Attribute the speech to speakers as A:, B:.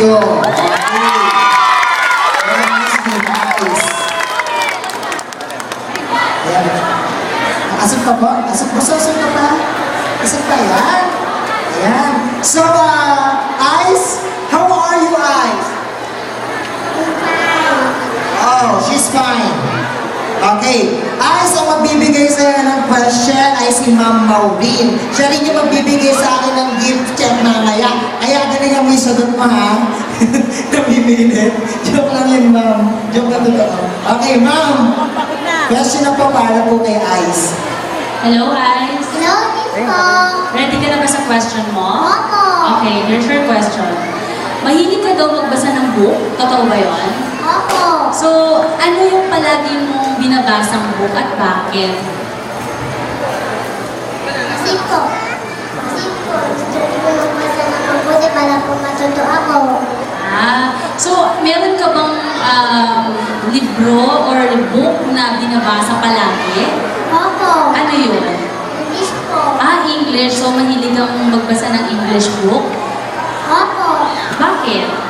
A: you. Okay. Very nice to guys. Ayan. Asok ka po? Asok po? Asok ka pa? Asok pa yan? Ayan. So, Ice, how are you, Ice? Oh, she's fine. Okay. Ice, ang magbibigay sa'yo ng question ay si Ma'am Maureen. Siya rin yung magbibigay sa akin ng gift check mamaya. Kaya galing ang may sagot mo, ha? Nabibigay. Joke lang yun, Ma'am. Joke lang totoo. Okay, Ma'am. Question na po para po kay Ice.
B: Hello, Ice.
C: Hello, Nico.
B: Ready ka na ba sa question mo?
C: Opo.
B: Okay, here's your question. Mahilig ka daw magbasa ng book? Totoo ba yun?
C: Opo.
B: So, ano yung palagi mong binabasang book at bakit?
C: Kasi po, gusto ko magbasa ng mabuti para po matuto ako.
B: So, meron ka bang libro or book na binabasa palagi?
C: Opo.
B: Ano yun?
C: English po.
B: English. So, mahilig kang magbasa ng English book?
C: Opo.
B: Bakit?